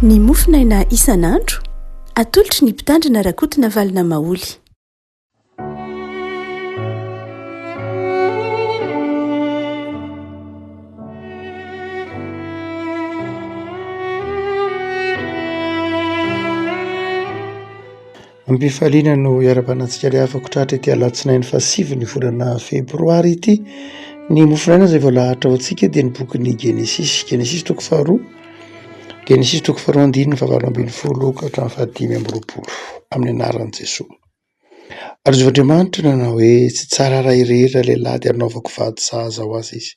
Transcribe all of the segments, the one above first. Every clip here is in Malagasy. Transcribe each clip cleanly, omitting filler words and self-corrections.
Ny mofinaina isan'andro atolotry ny mpitandrina rakotina valina maoly. Ampifaliana no iara-panantsika ilay afaka tratra ity alatsinainy fasivy ny volana febroary ity. Ny mofinaina izay voalahatra ho antsika dia ny bokin'ny Genesis toko faharoa, Genesis toko faharoa andininy fahavalo ambin'ny folo ka hatramin'ny fahadimy amby roapolo amin'ny anaran'i Jesosy. Ary Andriamanitra nanao hoe tsy tsara raha irery raha lehilahy dia hanaovako vady sahaza ho azy izy.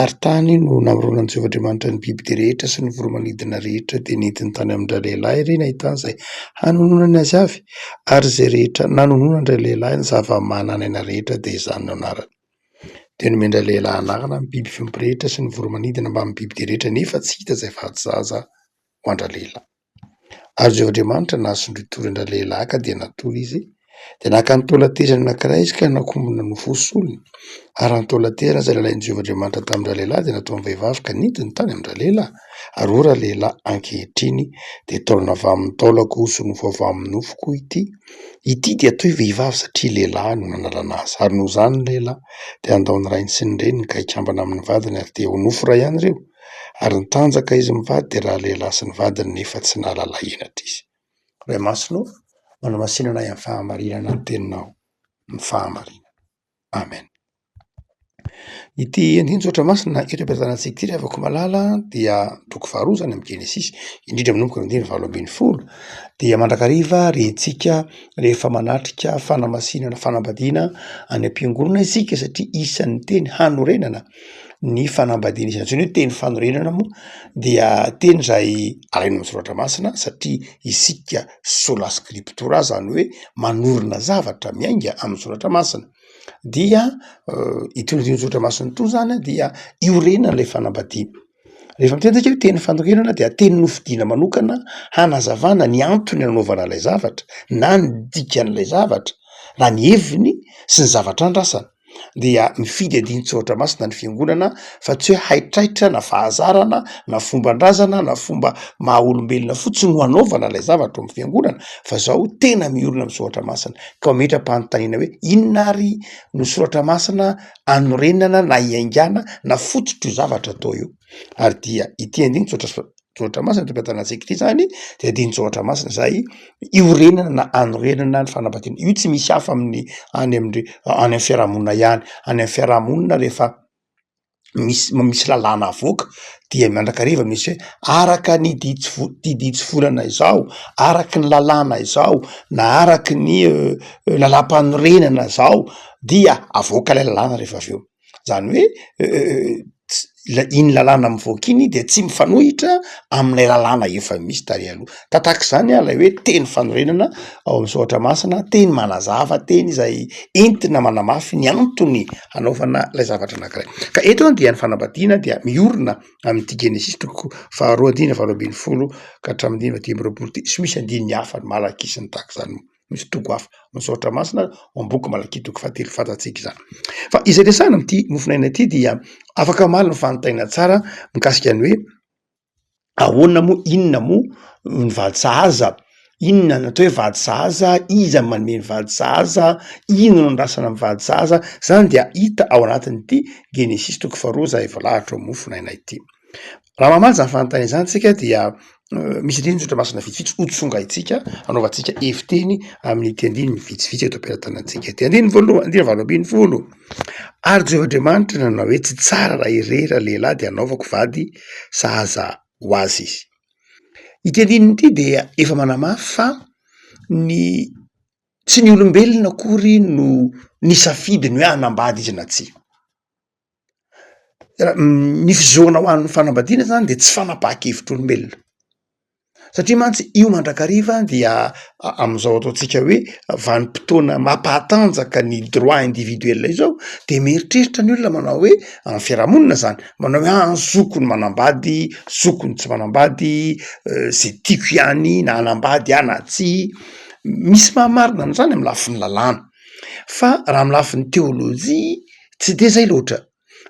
Ary tany no namoronan'i Andriamanitra ny biby dia rehetra sy ny voromanidina rehetra dia nidiny tany amin'ireo lehilahy ery nahitany izay hanononany azy avy. Ary izay rehetra nanononandray lehilahy ny zava-manan'aina rehetra dia izany no anarany. Dia nomendra lehilahy anarana amin'ny biby fiompy sy ny voromanidina mba amin'ny biby dia rehetra nefa tsy hita izay vady sahaza ho andra lehilahy. Ary Andriamanitra nasondry torindra lehilahy ka dia natory izy. Dia naka ny taolatezany anankiray izy ka nakombona no fosolony. Ary ny taolatezana izay nalain'i Andriamanitra tamin'ireo lehilahy dia natao amin'ny vehivavy ka nidiny tany amin'ireo lehilahy. Ary ora lehilahy ankehitriny dia taolana avy amin'ny taolako oso no avy amin'ny nofoko ity. Ity dia toy vehivavy satria lehilahy no nanalana azy. Ary noho izany ny lehilahy dia andao ny rainy sy ny reniny ka hikambana amin'ny vadiny ary dia ho nofo iray ihany ireo. Ary ny tanjaka izy mivady dia raha lehilahy sy ny vadiny nefa tsy nahalala henatra izy. Ray masonao, manao masinana amin'ny fahamarinana ny teninao, ny fahamarinana. Amen. Ity andiny tsotra masina eto am-piatanantsika ity rehefa ko malala dia toko faharoa izany amin'ny Genesis, indrindra manomboka ny andiny valo ambin'ny folo, dia mandrakariva rentsika rehefa manatrika fanamasinana fanambadiana any am-piangonana isika satria isan'ny teny hanorenana ny fanambadiana isany. Tsy hoe teny fanorenana moa dia teny izay alaina amin'ny soratra masina satria isika sola scriptura izany hoe manorina zavatra miainga amin'ny soratra masina. Dia itony soratra masina itony izany dia iorenana ilay fanambadiana. Rehefa miteny hoe teny fanorenana dia teny nofidiana manokana hanazavana ny antony nanaovana ilay zavatra na ny dikan'ilay zavatra na ny heviny sy ny zavatra andrasana. Dia mifidy adin-tsoratra masina ny fiangonana fa tsy hoe haitraitra na fahazarana na fomban-drazana na fomba maha-olombelona fotsiny no hanaovana ilay zavatra amin'ny fiangonana fa izao tena miorina amin'ny soratra masina ka mametra-panontaniana hoe inona ary no soratra masina anorenana na iaingana na fototra io zavatra atao io. Ary dia ity andiny soratra masina tam-piatanantsika ity izany dia adin-tsoratra masina izay iorenana na anorenana ny fanambadiana. Io tsy misy hafa amin'ny any amin'ny fiarahamonina ihany. Any amin'ny fiarahamonina rehefa misy lalàna avoaka dia mandrakariva misy hoe araka ny ditsy volana izao, araka ny lalàna izao na araka ny lalam-panorenana izao dia avoaka ilay lalàna rehefa avy eo. Izany hoe iny lalàna mivoaka iny dia tsy mifanohitra amin'ilay lalàna efa misy tary aloha. Tahaka izany ilay hoe teny fanorenana ao amin'ny soratra masina, teny manazava, teny izay entina manamafy ny antony hanaovana ilay zavatra anankiray. Ka eto dia ny fanambadiana dia miorina amin'ity Genesis toko faharoa andiny valo ambin'ny folo ka hatramin'ny dimy amby roapolo ity. Sy misy andininy hafa ny malakisy ny tahaka izany. Misy toko hafa amin'ny soratra masina amin'ny boky Malaky toko fahatelo fantatsika izany. Fa izay resahana amin'ity mofinaina ity dia afaka mamaly ny fanontaniana tsara mikasika ny hoe ahoana moa, inona moa ny vady sahaza, inona ny atao hoe vady sahaza, iza ny manome ny vady sahaza, ino no andrasana amin'ny vady sahaza. Izany dia hita ao anatin'ity Genesis toko faharoa izay voalahatra ao mofinaina ity. Raha mamaly izany fanontaniana izany tsika dia misy andiny soratra masina vitsivitsy hotsongaitsika anaovantsika efiteny amin'ity andiny vitsivitsy eto am-piatanantsika ity. Andiny voalohany, andiny valo ambin'ny folo. Ary Andriamanitra nanao hoe tsy tsara raha irery raha lehilahy dia hanaovako vady sahaza ho azy izy. Ity andininy ity dia efa manamafy fa tsy ny olombelona akory no nisafidy ny hoe hanambady izy na tsia. Ny fizahoana ho an'ny fanambadiana izany dia tsy fanapahan-kevitr'olombelona. Satria mantsy io mandrakariva dia amin'izao ataontsika hoe vanim-potoana mampahatanjaka ny droit individuel izao dia mieritreritra ny olona manao hoe amin'ny fiarahamonina izany manao hoe zoko ny manambady, zoko ny tsy manambady, izay tiako ihany na hanambady na tsia. Misy mahamarina an'izany amin'ny lafin'ny lalàna fa raha amin'ny lafin'ny teolojia tsy de zay loatra.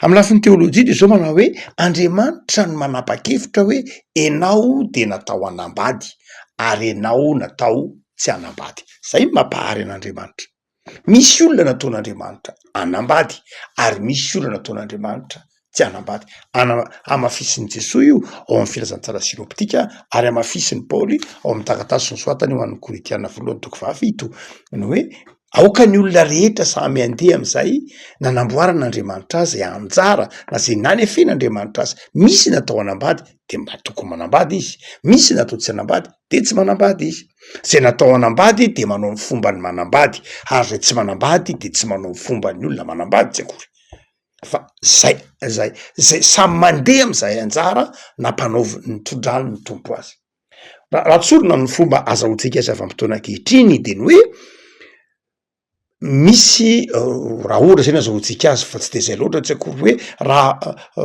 amin'ny lafin'ny teolojia de zao manao hoe Andriamanitra no manapa-kevitra hoe enao de natao hanambady ary enao natao tsy hanambady. Zay mampahary an'Andriamanitra. Misy olona nataon'Andriamanitra hanambady ary misy olona nataon'Andriamanitra tsy hanambady. Amafisin'i Jesoa io ao amin'ny filazantsara sinoptika ary amafisin'ny Paoly ao amin'ny taratasy nosoatany ho an'ny Koritiana 1:7 no hoe aoka ny olona rehetra samy andeha am'izay nanamboaran'Andriamanitra azy anjara na zay nanefen'Andriamanitra azy. Misy natao hanambady de mba tokony manambady izy, misy natao tsy hanambady de tsy manambady izy. Zay natao hanambady de manao ny fomban'ny manambady ary zay tsy manambady de tsy manao ny fomban'ny olona manambady tsy akory. Fa zay samy mandeha am'izay anjara nampanaovy ny tondrany ny tompo azy. Raha tsorona ny fomba azahoantsika azy avy am-potoana ankehitriny de ny hoe misy raha ohatra zay nazahoantsika azy fa tsy de zay loatra tsy akory hoe raha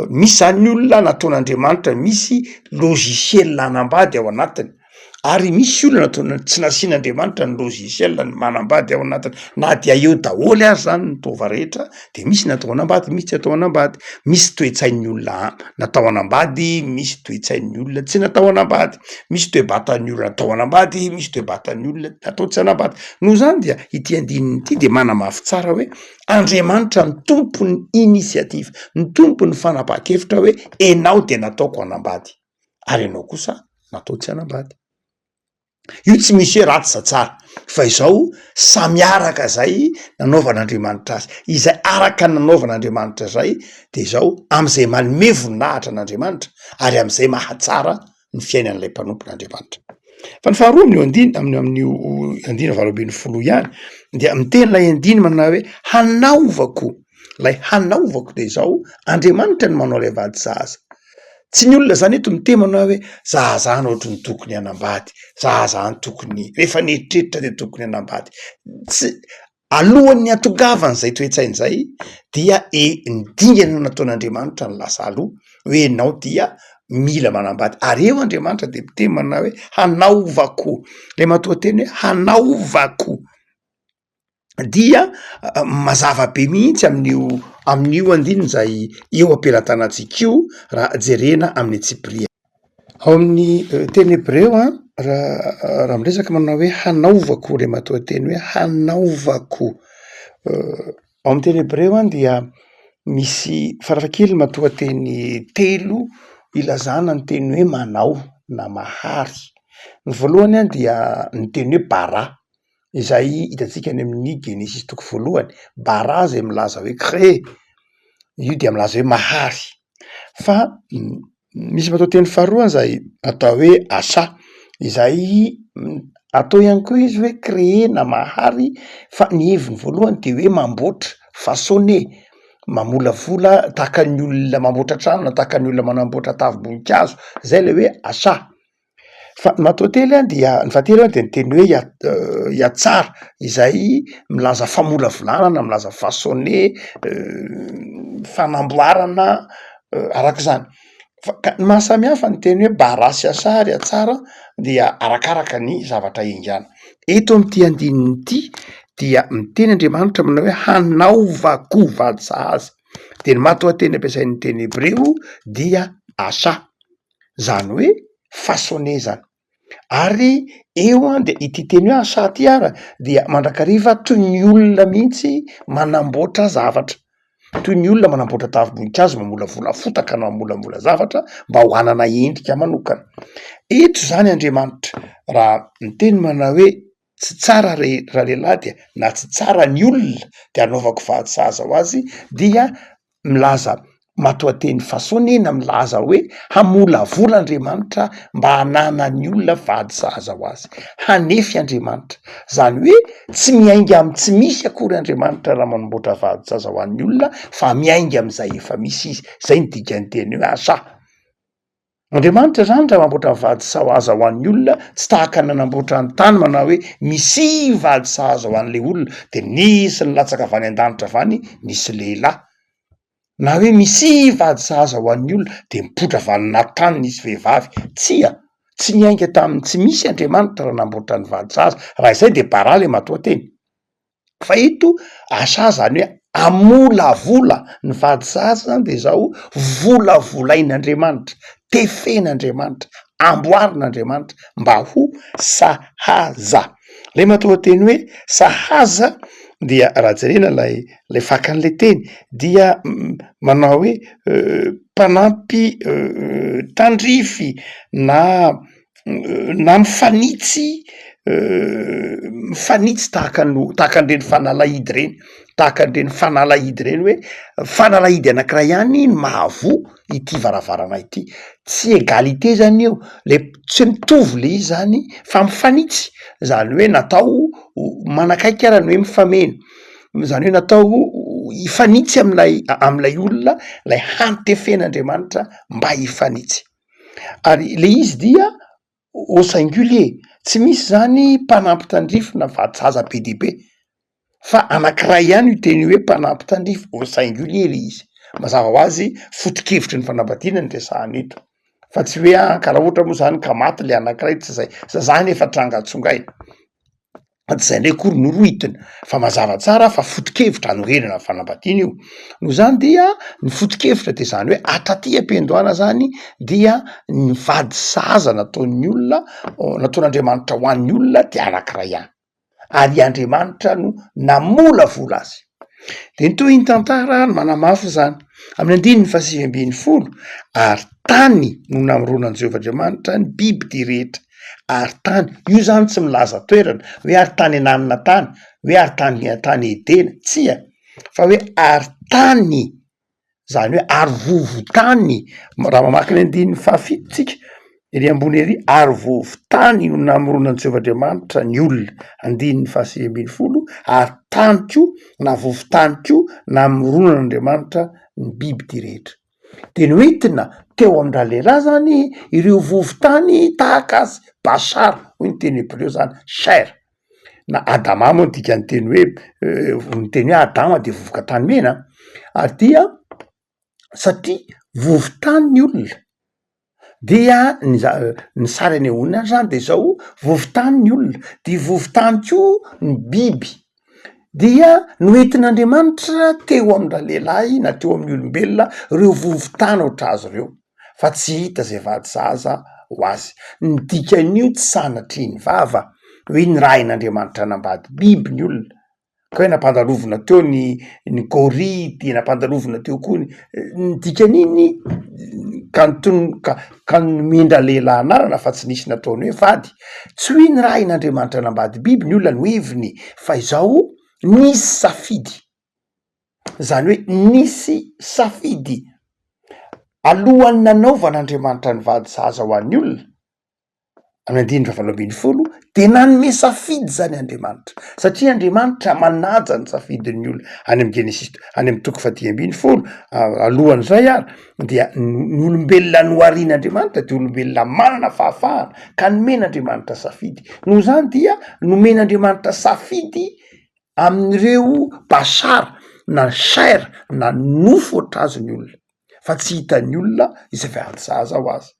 misy zany olona nataon'Andriamanitra misy logiciel hanambady ao anatiny ary misy olona nataona tsy nasian'Andriamanitra ny logiciel ny manambady ao anatiny na dia eo daholo ary zany ny tova rehetra de misy natao hanambady misy tsy atao hanambady. Misy toe-tsain'ny olona natao hanambady, misy toe-tsain'ny olona tsy natao hanambady, misy toe-batan'ny olona natao hanambady, misy toe-batan'ny olona natao tsy hanambady. Noho zany dia ity andininy ity de manamafy tsara hoe Andriamanitra ny tompon'ny inisiativa, ny tompon'ny fanapaha-kevitra hoe enao de nataoko hanambady ary enao kosa natao tsy hanambady. Io tsy misy hoe ratsy sa tsara fa izao samy araka zay nanaovan'Andriamanitra azy. Izay araka nanaovan'Andriamanitra zay de izao am'izay manome voninahitra n'Andriamanitra ary am'izay mahatsara ny fiainan'ilay mpanompon'Andriamanitra. Fa ny faharoa amin'io andina 8:10 ihany dia miteny lay andiny manao hoe hanaovako. Lay hanaovako de izao Andriamanitra ny manao lay vady zaza. Tsy ny olona zany eto miteny manao hoe zahazahana ohatry ny tokony hanambady, zahazahany tokony rehefa nieritreritra de tokony hanambady. Tsy alohan'ny atongavany zay toe-tsainy zay dia ny dingana nataon'Andriamanitra ny lasa aloha hoe enao dia mila manambady ary eo Andriamanitra de miteny manao hoe hanaovako. Le matoa-teny hoe hanaovako dia mazava be mihitsy amin'io andininy zay eo ampelantanantsika io raha jerena amin'ny Tsipria. Ao amin'ny teny Hebreo raha miresaka manao hoe hanaovako, le matoa-teny hoe hanaovako. Ao amin'ny teny Hebreo dia misy farakely matoa-teny telo ilazana ny teny hoe manao na mahary. Ny voalohany dia ny teny hoe bara izay hitantsika any amin'ny Genesis 1 bara zay milaza hoe crée, io dia milaza hoe mahary. Fa misy matoa-teny faharoa zay atao hoe asa izay atao ihany koa izy hoe créer na mahary fa ny heviny voalohany de hoe mamboatra, façonner, mamolavola tahaka ny olona mamboatra trano na tahaka ny olona manamboatra tavim-boninkazo, zay le hoe asa. Fa ny matoa-tely dia ny fahatelo de ny teny hoe iatsara izay milaza famolavolana, milaza façonner, fanamboarana arak'izany. Fa ny mahasamihafa ny teny hoe bara sy asa ary iatsara dia arakaraka ny zavatra ingana. Eto amin'ity andininy ity dia miteny Andriamanitra manao hoe hanaovako vady zaza. De ny matoa-teny ampiasain'ny teny Hebreo dia asa, zany hoe façonner zany. Ary eo de ity teny hoe asa ty ara dia mandrakariva toy ny olona mihitsy manamboatra zavatra, toy ny olona manamboatra tavim-boninkazo, mamolavola fotaka na mamolamola zavatra mba ho hanana endrika manokana. Eto zany Andriamanitra raha miteny manao hoe tsy tsara raha lehilahy dia na tsy tsara ny olona de anaovako vady zaza ho azy, dia milaza matoa-teny façonnena milaza hoe hamolavola Andriamanitra mba hanana ny olona vady zaza ho azy, hanefy Andriamanitra. Zany hoe tsy miainga amy tsy misy akory Andriamanitra raha manomboatra vady zaza ho an'ny olona fa miainga am'izay efa misy izy. Zay ny dikan'ny teny hoe asa. Andriamanitra zany raha mamboatra vady zaza ho an'ny olona tsy tahaka nanamboatra ny tany manao hoe misy vady zaza ho an'le olona de nisy ny latsaka avany an-danitra avany nisy lehilahy, na hoe misy vady zaza ho an'ny olona de mipotra vanina tany nisy vehivavy. Tsy miainga taminy tsy misy Andriamanitra raha namboatra ny vady zaza. Raha izay de bara le matoa-teny. Fa eto asa zany hoe amolavola ny vady zaza zany de zao volavolain'Andriamanitra, tefen'Andriamanitra, amboarin'Andriamanitra mba ho sahaza. Le matonga teny hoe sahaza dia raha jerena lay fakan'le teny dia manao hoe mpanampy tandrify na mifanitsy tahaka an'ireny fanalahidy reny, tahaka an'ireny fanalahidy reny hoe fanalahidy anankiray ihany ny mahavoa ity varavarana ity, tsy egalite zany eo, le tsy mitovy le izy zany fa mifanitsy, zany hoe natao manakaiky ara ny hoe mifameno, zany hoe natao hifanitsy am'lay olona lay hanotefen'Andriamanitra mba hifanitsy. Ary le izy dia au singulier, tsy misy zany mpanampy tandrify na vady zaza be de be, fa anankiray ihany io teny hoe mpanampy tandrify au singulier le izy, mazava ho azy foto-kevitry ny fanambadiana ny resahana eto, fa tsy hoe karaha ohatra moa zany ka maty le anankiray, tsy zay, zany efa tranga tsongaina, tsy zay ndray kory norohitiny, fa mazava tsara fa foto-kevitra anorenana ny fanambadiana io. Noho zany dia ny foto-kevitra de zany hoe hatraty am-piandohana zany dia ny vady zaza nataon'ny olona, nataon'Andriamanitra ho an'ny olona de anankiray ihany, ary Andriamanitra no namolavola azy. De nytoy iny tantara ny manamafy zany amin'ny andininy faha sivy ambin'ny folo, ary tany no namoronan'i Jehovahandriamanitra ny biby ty rehetra, ary tany io zany tsy milaza toerana hoe ary tany ananina tany, hoe ary tany Edena, tsia, fa hoe ary tany, zany hoe ary vovo-tany. Raha mamaky ny andininy fahafito tsika ery ambony ery, ary vovo-tany no namoronan'i Jehovahandriamanitra ny olona, andininy faha sivy ambin'ny folo, ary tany ko na vovo-tany ko namoronan'Andriamanitra ny biby ty rehetra. De noentina teo amin'ny lehilahy zany ireo vovo-tany tahaka azy Bashar, hoy ny teny hebreo zany chair, na Adama moa dikany teny hoe ny teny hoe Adama de vovoka tany mena, ary dia satria vovo-tany ny olona dia ny sary anehoana zany de zao vovo-tany ny olona, de vovo-tany ko ny biby, dia noentin'Andriamanitra teo amin'ny lehilahy na teo amin'ny olombelona reo vovo-tany ohatr'a azy reo, fa tsy hita zay vady zaza ho azy. Ny dikan'io tsy sanatriany vava hoe nirahin'Andriamanitra nambady biby ny olona, ka hoe nampandalovina teo ny gority, nampandalovina teo koa ny dikan'iny ka nomendra lehilahy anarana fa tsy nisy nataony hoe vady. Tsy hoe nirahin'Andriamanitra nambady biby ny olona no heviny, fa izao nisy safidy, zany hoe nisy safidy alohan'ny nanaovan'Andriamanitra ny vady zaza ho an'ny olona amin'ny andininy faha valo ambin'ny folo, de nanome safidy zany Andriamanitra, satria Andriamanitra manaja ny safidin'ny olona any amin'ny Genesis, any amin'ny toko faha dimy ambin'ny folo, alohan'izay ary dia ny olombelona noharian'Andriamanitra de olombelona manana fahafahana ka nomen'Andriamanitra safidy. Noho zany dia nomen'Andriamanitra safidy amin'ireo Bashar na chair na nofo ohatr'a azy ny olona, fa tsy hitan'ny olona izay vady zaza ho azy.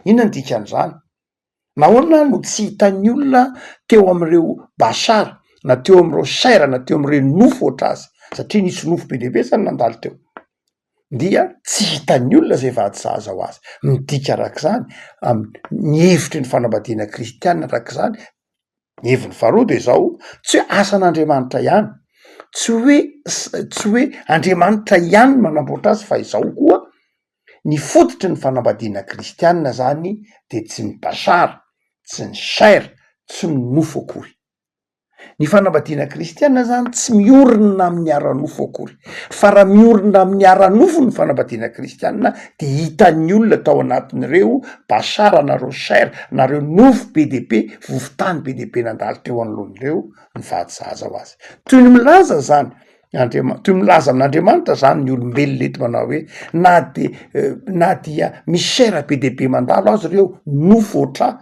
Inona ny dikan'izany? Nahoana no tsy hitan'ny olona teo am'ireo Bashar na teo am'ireo chair na teo am'ireo nofo ohatr'a azy, satria nisy nofo be dehibe zany nandalo teo, dia tsy hitan'ny olona zay vady zaza ho azy. Midika arak'izany ny hevitry ny fanambadiana kristianina arak'izany, ny heviny faharoa de zao, tsy hoe asan'Andriamanitra ihany, tsy hoe Andriamanitra ihany manamboatra azy, fa izao koa ny fototry ny fanambadiana kristianina zany de tsy ny Bashar, tsy ny chair, tsy ny nofo akory. Ny fanambadiana kristianina zany tsy miorina amin'ny ara-nofo akory, fa raha miorina amin'ny ara-nofo ny fanambadiana kristianina de hitan'ny olona tao anatin'ireo Bashar nareo chair nareo nofo be de be, vovo-tany be de be nandalo teo anoloan'ireo ny vady zaza ho azy. Toy ny milaza zany toy milaza amin'Andriamanitra zany ny olombelona eto manao hoe na dia misy chair be de be mandalo azy reo nofo ohatrà,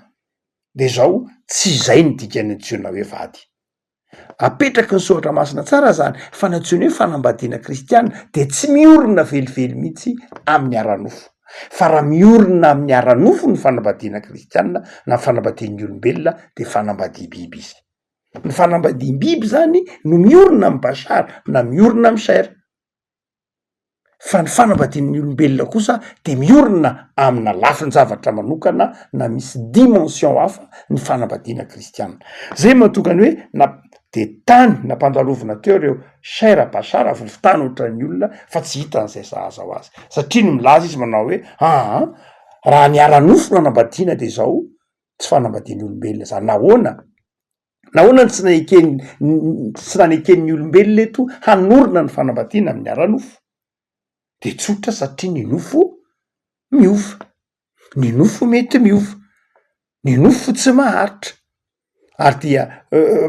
de zao tsy zay ny dikany antsoina hoe vady. Apetraky ny soratra masina tsara zany fa ny antsoina hoe fanambadiana kristianina de tsy miorina velively mihitsy amin'ny ara-nofo, fa raha miorina amin'ny ara-nofo ny fanambadiana kristianina na fanambadian'ny olombelona de fanambadia biby izy. ny fanambadiam-biby zany no miorona amy bashara na miorona amy chair fa ny fanambadian'ny olombelona kosa de miorona amina lafiny zavatra manokana na misy dimension hafa ny fanambadiana kristianina zay mahatokany hoe na de tany nampandalovina teo reo chair bashara vovotany ohatran'ny olona fa tsy hitan'izay sahaza ho azy satria no milaza izy manao hoe raha niara-nofo no anambadiana de zao tsy fanambadian'ny olombelona zany nahoana tsy naneken'ny olombelona eto hanorona ny fanambadiana amin'ny ara-nofo de tsotra satria ny nofo miova ny nofo mety miova ny nofo tsy maharitra ary dia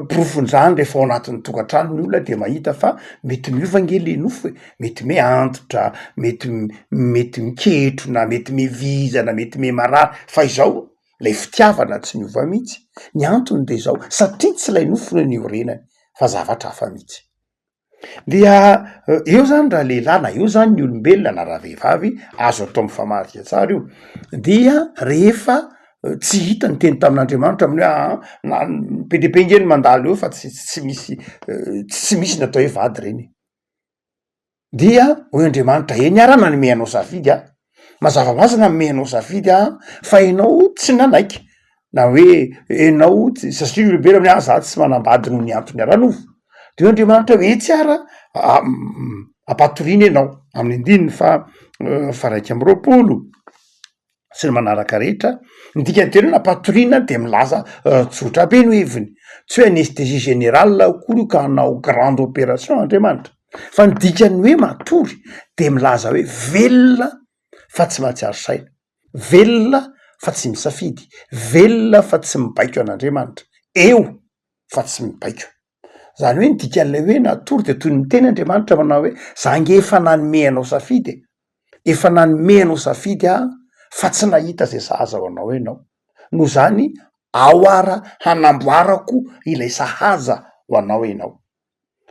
porofon'izany rehefa ao anatin'ny tokantrano ny olona de mahita fa mety miova nge le nofo mety miantotra mety miketrona mety mivizana mety memarary fa izao lay fitiavana tsy miova mihitsy ny antony de zao satria tsy lay nofo no niorenany fa zavatra hafa mihitsy dia eo zany raha lehilahy na eo zany ny olombelona na raha vehivavy azo atao mifamarika tsara io dia rehefa tsy hita ny teny tamin'andriamanitra amin'ny hoe na pedepengeny mandalo eo fa tsy misy natao hoe vady reny dia hoy andriamanitra niarana ny mehanao safidy mazava masina mehanao safidy fa ianao tsy nanaiky na hoe ianao satria olombelo amin'ny za tsy manambady no ny antony ara-nofo de andriamanitra hoe tsiara apatoriana ianao amin'ny andininy fa raiky amby roapolo sy ny manaraka rehetra ndika ny tena hoe napatoriana de milaza tsotra be no heviny tsy hoe anestesie général akory io ka hanao grande opération andriamanitra fa ny dikany hoe matory de milaza hoe velona fa tsy mahatsiaro saina velona fa tsy misafidy velona fa tsy mibaiko an'andriamanitra eo fa tsy mibaiko zany hoe nidikan'lay hoe natory de toy ny teny andriamanitra manao hoe za nge efa nanomehanao safidy efa nanomehanao safidy fa tsy nahita zay sahaza ho anao ianao no zany aoara hanamboarako ilay sahaza ho anao ianao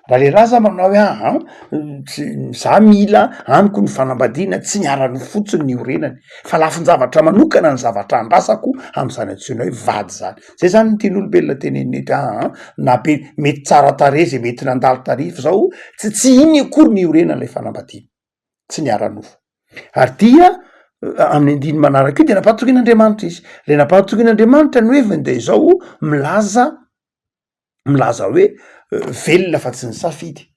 raha le raha za manao hoe za mila amiko ny fanambadiana tsy niara-no fotsiny ny orenany fa lafiny zavatra manokana ny zavatra andrasako am'izany antsoina hoe vady zany zay zany ny tian'olombelona tenenety na mety tsara tare zay mety nandalo tarifo zao tsy iny akory ny orenan'lay fanambadiana tsy niara-nofo ary dia amin'ny andiny manaraka io de napahatokin'andriamanitra izy le napahatokin'andriamanitra ny heviny de zao milaza hoe velona fa tsy ny safidy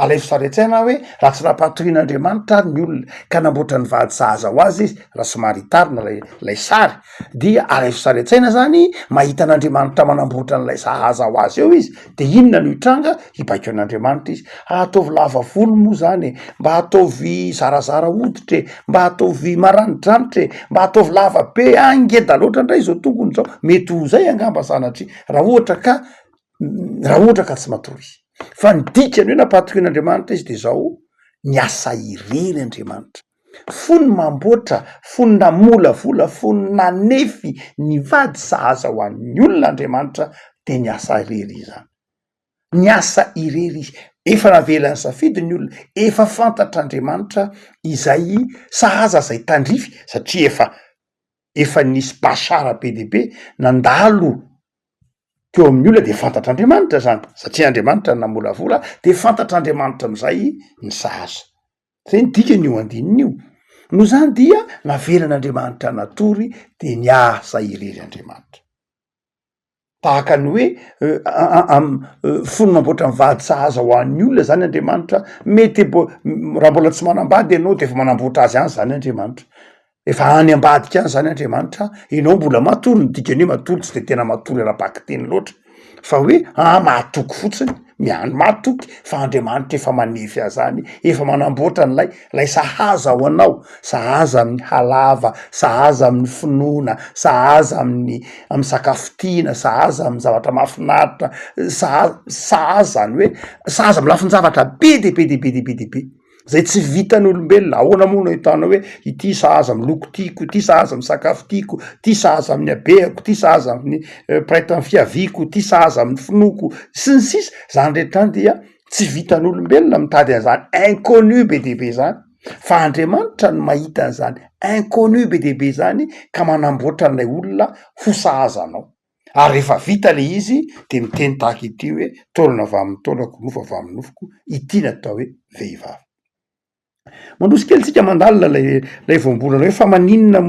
alay fisaretsaina hoe raha tsy napahatokin'andriamanitra ny olona ka namboatra ny vady sahaza ho azy izy raha somaritarina lay sary dia alay fisaretsaina zany mahita an'andriamanitra manamboatra n'lay sahaza ho azy eo izy de inona no hitranga hibaiko an'andriamanitra izy ataovy lava volo moa zany mba ataovy zarazara hoditre mba ataovy maranidranitre mba ataovy lava be angeda loatra ndray zao tongony zao mety ho zay angamba sanatry raha ohatra ka tsy matory fa ny dikany hoe napahatokin'andriamanitra izy de zao ny asa irery andriamanitra fony mamboatra fony namolavola fony nanefy ny vady sahaza ho an'ny olona andriamanitra de ny asa irery izany ny asa irery izy efa navelany safidy ny olona efa fantatr'andriamanitra izay sahaza zay tandrify satria efa nisy bashara be dehibe nandalo teo amin'ny olona de fantatr'andriamanitra zany satria andriamanitra ny namolavola de fantatr'andriamanitra am'izay ny sahaza zay ny dikany io andininy io no zany dia navelan'andriamanitra natory de ny asa irery andriamanitra tahaka ny hoe fony mamboatra mivady sahaza ho an'ny olona zany andriamanitra mety raha mbola tsy manambady ianao de efa manamboatra azy any zany andriamanitra efa any ambadika any zany andriamanitra ianao mbola matory ny dikany hoe matory tsy de tena matory raha-baky teny loatra fa hoe mahatoky fotsiny miany mahatoky fa andriamanitra efa manefy azany efa manamboatra nlay sahaza ho anao sahaza amin'ny halava sahaza amin'ny finoana sahaza amin'ny sakafo-tiana sahaza amin'ny zavatra mahafinaritra sahaza ny hoe sahaza amin'ny lafiny zavatra be dehibe zay tsy vitan'olombelona ahoana moa no hitana hoe ity sahaza amin'ny loko tiako ity sahaza amin'ny sakafo tiako ty sahaza amin'ny abeako ty sahaza amin'ny praita ny fiaviako ty sahaza amin'ny finoko sy ny sisa zany rehetrany dia tsy vitan'olombelona mitady an'izany inconnu be dehibe zany fa andriamanitra no mahita an'izany inconnu be dehibe zany ka manamboatra n'lay olona ho sahazanao ary rehefa vita le izy de miteny tahaka ity hoe taolana avy amin'ny taolako nofo avy amin'ny nofoko ity no atao hoe vehivavy. Mandroso kely tsika mandalina lay voambolana hoe fa maninona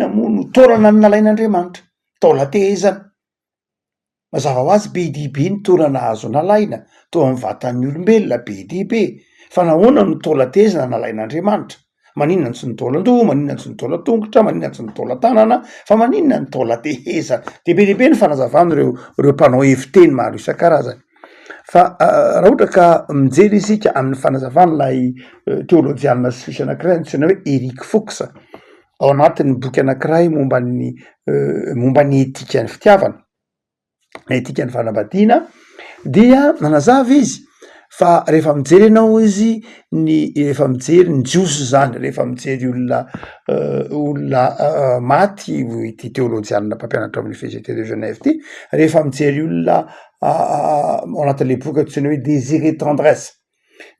mono taolana ny nalain'Andriamanitra, taolatezana. Mazava ho azy be dia be ny taolana azo nalaina tao amin'ny vatan'ny olombelona be dia be, fa nahoana no taolatezana nalain'Andriamanitra? Maninona ny tsy ny taolan-doha, maninona ny tsy ny taolan-tongotra, maninona ny tsy ny taolan-tanana, fa maninona ny taolatehezana? De be dia be ny fanazavan'ireo mpanao heviteny maro isan-karazany. Fa raha ohatra ka mijery isika amin'ny fanazavan'ilay teolojiana suisse anankiray antsoina hoe Eric Fox, ao anatin'ny boky anankiray momba ny etika ny fitiavana, etika ny fanambadiana, dia nanazava izy fa rehefa mijery ianao izy rehefa mijery ny jiosy zany, rehefa mijery olona maty ity teolojiana mpampianatra amin'ny Université de Genève ity, rehefa mijery olona ao anatin'le boky antsoina hoe Désir et Tendresse,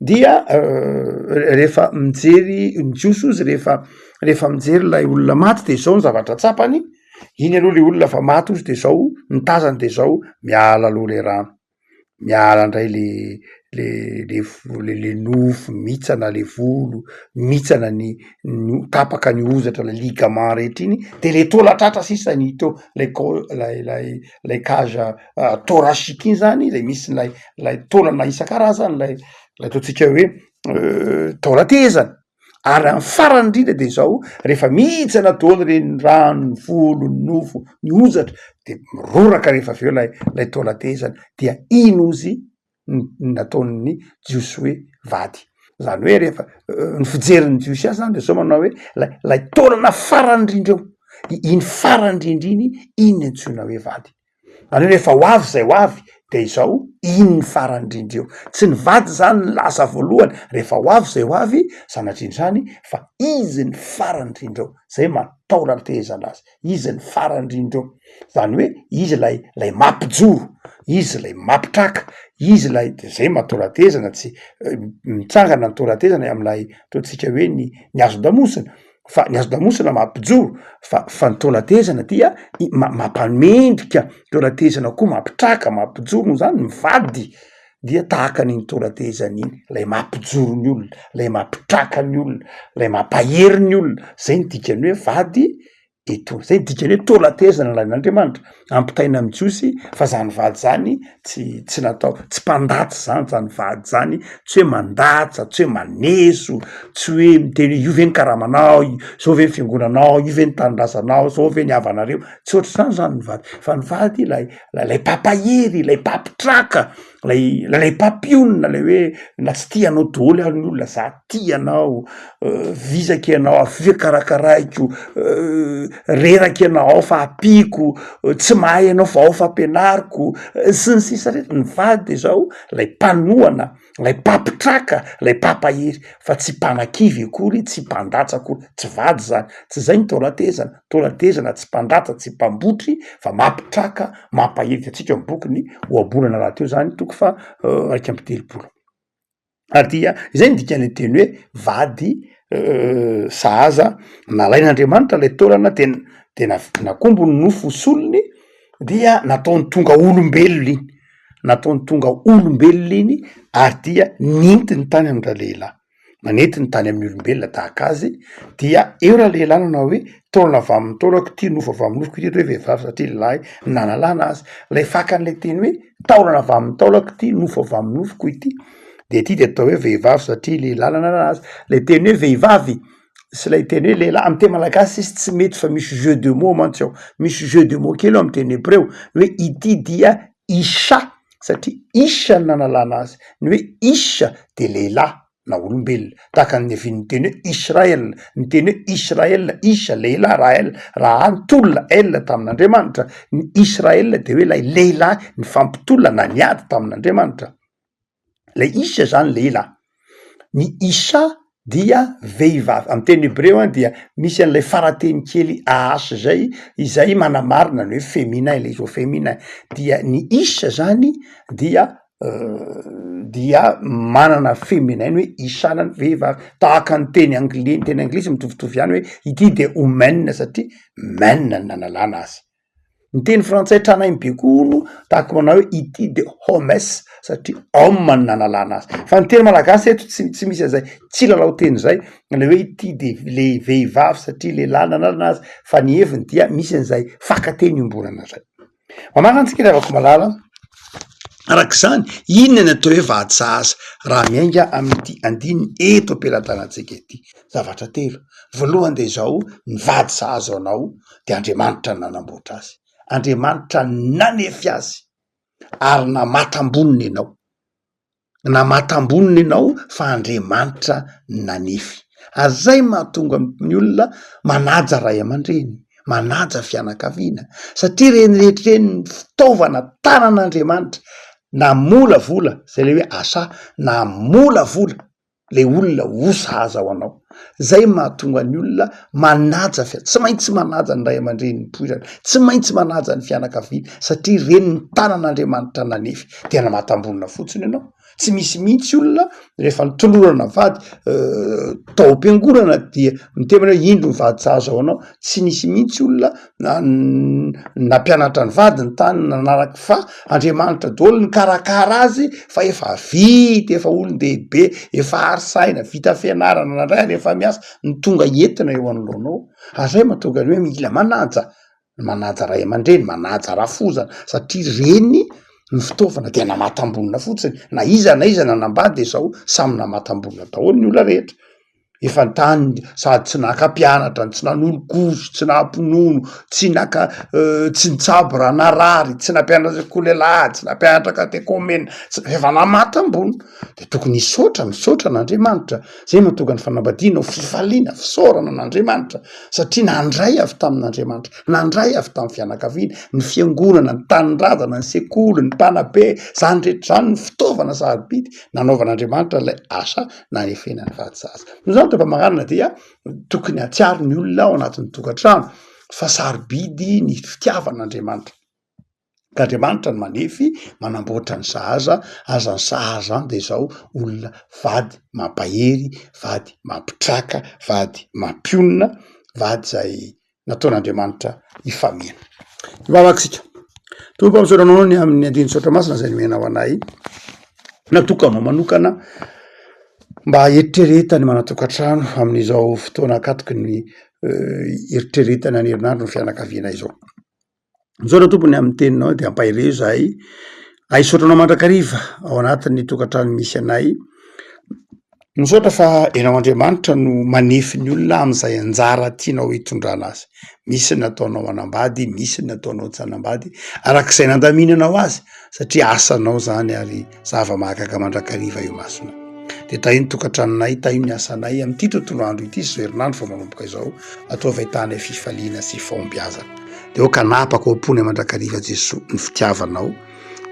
dia rehefa mijery ny jiosy izy rehefa mijery lay olona maty de zao ny zavatra tsapany, iny aloha le olona fa maty ozy de zao ny tazany de zao miala aloha le rano, miala ndray le nofo, mitsana le volo, mitsana ny tapaka ny ozatra, le ligament rehetra iny, de le taolatratra sisa ny teo lay cage thoracique iny zany, le misy lay taolana isan-karazany, lay ataotsika hoe taolatezana. Ary amin'ny farany indrindra de zao rehefa mitsana daholo reny rano, ny volo, ny nofo, ny ozatra, de miroraka rehefa aveo lay taolatezana, dia iny ozy nataon'ny jiosy hoe vady. Zany hoe rehefa ny fijerin'ny jiosy azy zany de zao manao hoe lay taolana farany indrindra eo, iny farany indrindra iny antsoina hoe vady. Zany hoe rehefa ho avy zay ho avy de izao iny ny farany indrindra eo, tsy ny vady zany ny lasa voalohany, rehefa ho avy zay ho avy sanatria zany fa izy ny farany indrindra eo, zay mataolatezana azy, izy ny farany indrindra eo. Zany hoe izy lay mampijoro, izy lay mampitraka, izy lay, de zay mahataolatezana, tsy mitsangana ny taolatezana am'lay ataotsika hoe ny hazo damosina, fa ny hazo damosina mampijoro, fa ny taolatezana dia mampamendrika, taolatezana koa mampitraka, mampijoro, noho zany mivady dia tahaka an'iny taolatezana iny, lay mampijoro ny olona, lay mampitraka ny olona, lay mampahery ny olona, zay ny dikany hoe vady zay ny dikany hoe taolatezana nalain'Andriamanitra. Ampitaina amin'ny jiosy fa zany vady zany tsy natao, tsy mpandatsy zany vady zany, tsy hoe mandatsa, tsy hoe maneso, tsy hoe miteny io ve ny karamanao, zao ve ny fiangonanao, io ve ny tanindrazanao, zao ve ny havanareo, tsy ohatr'izany zany ny vady, fa ny vady lay pampahery, lay pampitraka, lay pampionina, lay hoe na tsy tianao daholo ary ny olona, za tianao, vizaky ianao, avy karakaraiko, reraky ianao fa apiko, tsy mahay ianao fa ao fa ampianariko, sy ny sisa rehetra. Ny vady de zao lay mpanohana, lay pampitraka, lay pampahery, fa tsy mpanan-kivy akory, tsy mpandatsa akory, tsy vady zany, tsy zay ny taolatezana. Taolatezana tsy mpandatsa, tsy mpambotry, fa mampitraka, mampahery. Atsika mibokiny ohabolana raha teo zany toko fa 1 amby 3. Ary dia izay ny dikany teny hoe vady sahaza nalain'Andriamanitra lay taolana de nakombo ny nofo solony, dia nataony tonga olombelona iny, nataony tonga olombelona iny, ary dia nintiny tany amindra lehilahy, nanentiny tany amin'ny olombelona tahaka azy, dia eo raha lehilahy nanao hoe taolana avy amin'ny taolako ity, nofo avy amin'ny nofoko ity, hoe vehivavy satria lehilahy nanalana azy, lay fakan'lay teny hoe taolana avy amin'ny taolako ity, nofo avy amin'ny nofoko ity, de ity de atao hoe vehivavy satria lehilahy nanalana azy. Lay teny hoe vehivavy sy lay teny hoe lehilahy, amin'ny teny malagasy izy tsy mety fa misy jeu de mots mantsy ao, misy jeu de mots kely ao amin'ny teny hébreu hoe ity dia isha, satria isha ny nanalana azy, ny hoe isha de lehilahy na olombelona, tahaka ny avian'ny teny hoe Israel, ny teny hoe Israel, isha lehilahy, raha any tolona el tamin'Andriamanitra, ny Israel de hoe lay lehilahy ny fampitolona na niady tamin'Andriamanitra, lay isha zany lehilahy. Ny isha dia vehivavy, amin'ny teny hébreu dia misy an'lay farateny kely as zay, izay manamarina ny hoe féminin, les au féminin, dia ny isha zany dia manana féminin hoe ishanany vehivavy, tahaka ny teny anglais, teny anglisy mitovitovy ihany hoe ity de women satria men ny nanalana azy. ny teny frantsay tranainy bekono tahako manao hoe ity de homes satria homme ny nanalana azy fa ny teny malagasy eto tsy misy an'izay tsy lalao teny zay le hoe ity de le vehivavy satria lehilahy nanalana azy fa ny heviny dia misy an'izay fakateny iomborana zay mamakantsika ravako malala arak'izany inona ny atao hoe vady sahaza raha miainga amin'ity andiny eto ampelantanantsika ety zavatra telo voalohany de zao ny vady sahaza anao de Andriamanitra nanamboatra azy Andriamanitra nanefy azy ary namatamboniny ianao fa Andriamanitra nanefy ary zay mahatonga ny olona manaja ray aman-dreny manaja fianakaviana satria reny rehetreny ny fitaovana tanan'Andriamanitra na mola vola zay le hoe asa na mola vola le olona ho sahaza ho anao zay mahatonga ny olona manaja tsy maintsy manaja ny ray aman-dreny ny poirana tsy maintsy manaja ny fianakaviana satria reny ny tanan'Andriamanitra nanefy tena mahatambonina fotsiny ianao tsy misy mihitsy olona rehefa nitolorana vady tao am-piangonana dia mitemana hoe indro ny vady sahaza ao anao tsy nisy mihitsy olona nampianatra ny vady ny tany nanaraka fa Andriamanitra daholo ny karakara azy fa efa vita efa olon-dehibe efa arisaina vita fianarana nandray rehefa miasa ny tonga entina eo anoloanao azay mahatonga ny hoe mila manaja ray aman-dreny manaja rafozana satria reny ny fitaovana dia namatambonina fotsiny na iza nanambady de zao samy namatambonina daholo ny olona rehetra efa tany sady tsy naka-pianatra tsy nanolo-kozo tsy nahamponono tsy nitsabo raha narary tsy nampianatra kolelahy tsy nampianatra katekomena efa namatambona de tokony misaotra n'Andriamanitra zay mahatonga ny fanambadiana ho fifaliana fisaorana n'Andriamanitra satria nandray avy tamin'Andriamanitra nandray avy tamin'ny fianakaviana ny fiangonana ny tanindrazana ny sekoly ny mpanabe zany rehetra zany ny fitaovana sarobidy nanaovan'Andriamanitra ilay asa nanefena ny vady sahaza maganana dia tokony atsiaro ny olona ao anatin'ny tokantrano fa sarobidy ny fitiavan'Andriamanitra ka Andriamanitra ny manefy manamboatra ny sahaza aza ny sahaza any de zao olona vady mampahery vady mampitraka vady mampionina vady zay nataon'Andriamanitra ifamiana vavaksika tompo amsoranao ny amin'ny andiny sotra masina zay nomena ho anay natokanao manokana mba eritreretany manatokatrano amin'izao fotoana akatoky ny eritreretana ny herinandro ny fianakaviana izao zao na tompony amin'ny teninao de ampahireo zahay aisotranao mandrakariva ao anatin'ny tokatrano misy anay misaotra fa enao Andriamanitra no manefy ny olona amin'izay anjara tianao hitondrana azy misy nataonao anambady misy nataonao tsy anambady arak'izay nandaminanao azy satria asanao zany ary zava-mahagaga mandrakariva io masina de taio ny tokantranonay taio ny asanay amin'ity tontolo andro ity sy herinandro fa manomboka izao atao ahitana fifaliana sy fahombiazana de oka napaka o ampony mandrakariva Jesoa ny fitiavanao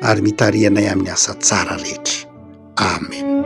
ary mitarianay amin'ny asa tsara rehetra amen